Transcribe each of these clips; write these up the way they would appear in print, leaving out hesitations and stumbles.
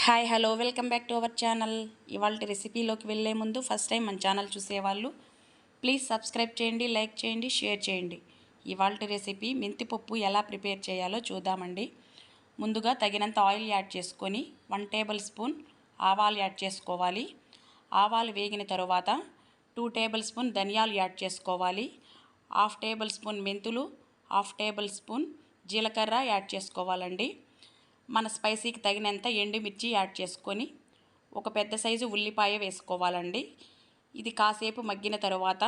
Hi hello welcome back to our channel. ఇవాళ రెసిపీలోకి వెళ్ళే ముందు ఫస్ట్ టైం మన ఛానల్ చూసేవాళ్ళు ప్లీజ్ సబ్స్క్రైబ్ చేయండి, లైక్ చేయండి, షేర్ చేయండి. ఇవాళ రెసిపీ మెంతిపప్పు ఎలా ప్రిపేర్ చేయాలో చూద్దామండి. ముందుగా తగినంత ఆయిల్ యాడ్ చేసుకొని 1 టేబుల్ స్పూన్ ఆవాలు యాడ్ చేసుకోవాలి. ఆవాలు వేగిన తరువాత 2 టేబుల్ స్పూన్ ధనియాలు యాడ్ చేసుకోవాలి. 1/2 టేబుల్ స్పూన్ మెంతులు, 1/2 టేబుల్ స్పూన్ జీలకర్ర యాడ్ చేసుకోవాలండి. మన స్పైసీకి తగినంత ఎండుమిర్చి యాడ్ చేసుకొని ఒక పెద్ద సైజు ఉల్లిపాయ వేసుకోవాలండి. ఇది కాసేపు మగ్గిన తరువాత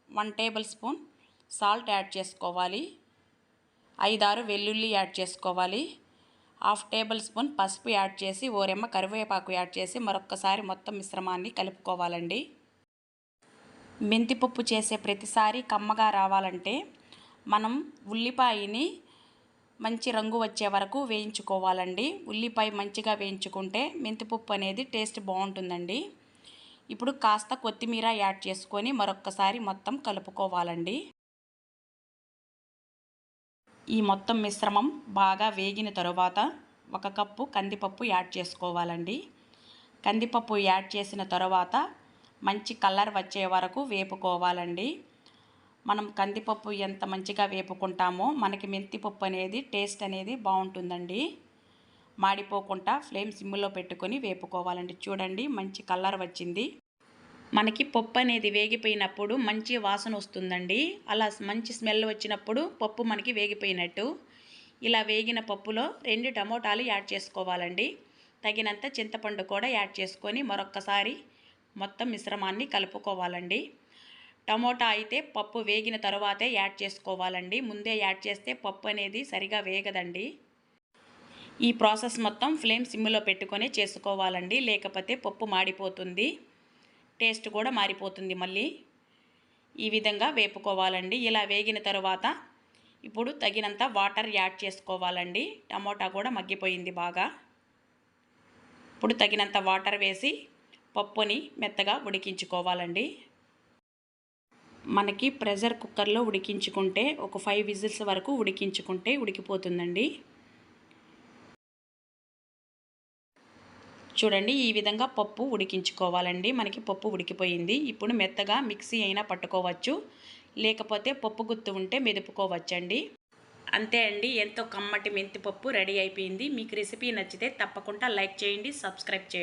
1 టేబుల్ స్పూన్ సాల్ట్ యాడ్ చేసుకోవాలి. 5-6 వెల్లుల్లి యాడ్ చేసుకోవాలి. 1/2 టేబుల్ స్పూన్ పసుపు యాడ్ చేసి ఓరెమ్మ కరివేపాకు యాడ్ చేసి మరొక్కసారి మొత్తం మిశ్రమాన్ని కలుపుకోవాలండి. మెంతిపప్పు చేసే ప్రతిసారి కమ్మగా రావాలంటే మనం ఉల్లిపాయని మంచి రంగు వచ్చే వరకు వేయించుకోవాలండి. ఉల్లిపాయ మంచిగా వేయించుకుంటే మెంతిపప్పు అనేది టేస్ట్ బాగుంటుందండి. ఇప్పుడు కాస్త కొత్తిమీర యాడ్ చేసుకొని మరొక్కసారి మొత్తం కలుపుకోవాలండి. ఈ మొత్తం మిశ్రమం బాగా వేగిన తరువాత 1 కప్పు కందిపప్పు యాడ్ చేసుకోవాలండి. కందిపప్పు యాడ్ చేసిన తరువాత మంచి కలర్ వచ్చే వరకు వేపుకోవాలండి. మనం కందిపప్పు ఎంత మంచిగా వేపుకుంటామో మనకి మెంతిపప్పు అనేది టేస్ట్ అనేది బాగుంటుందండి. మాడిపోకుండా ఫ్లేమ్ సిమ్లో పెట్టుకొని వేపుకోవాలండి. చూడండి మంచి కలర్ వచ్చింది. మనకి పప్పు అనేది వేగిపోయినప్పుడు మంచి వాసన వస్తుందండి. అలా మంచి స్మెల్ వచ్చినప్పుడు పప్పు మనకి వేగిపోయినట్టు. ఇలా వేగిన పప్పులో 2 టమోటాలు యాడ్ చేసుకోవాలండి. తగినంత చింతపండు కూడా యాడ్ చేసుకొని మరొక్కసారి మొత్తం మిశ్రమాన్ని కలుపుకోవాలండి. టమోటా అయితే పప్పు వేగిన తరువాతే యాడ్ చేసుకోవాలండి. ముందే యాడ్ చేస్తే పప్పు అనేది సరిగా వేగదండి. ఈ ప్రాసెస్ మొత్తం ఫ్లేమ్ సిమ్లో పెట్టుకొని చేసుకోవాలండి. లేకపోతే పప్పు మాడిపోతుంది, టేస్ట్ కూడా మారిపోతుంది. మళ్ళీ ఈ విధంగా వేపుకోవాలండి. ఇలా వేగిన తరువాత ఇప్పుడు తగినంత వాటర్ యాడ్ చేసుకోవాలండి. టమోటా కూడా మగ్గిపోయింది బాగా. ఇప్పుడు తగినంత వాటర్ వేసి పప్పుని మెత్తగా ఉడికించుకోవాలండి. మనకి ప్రెషర్ కుక్కర్లో ఉడికించుకుంటే ఒక 5 విజిల్స్ వరకు ఉడికించుకుంటే ఉడికిపోతుందండి. చూడండి ఈ విధంగా పప్పు ఉడికించుకోవాలండి. మనకి పప్పు ఉడికిపోయింది. ఇప్పుడు మెత్తగా మిక్సీ అయినా పట్టుకోవచ్చు, లేకపోతే పప్పు గుత్తు ఉంటే మెదుపుకోవచ్చండి. అంతే అండి, ఎంతో కమ్మటి మెంతిపప్పు రెడీ అయిపోయింది. మీకు రెసిపీ నచ్చితే తప్పకుండా లైక్ చేయండి, సబ్స్క్రైబ్ చేయండి.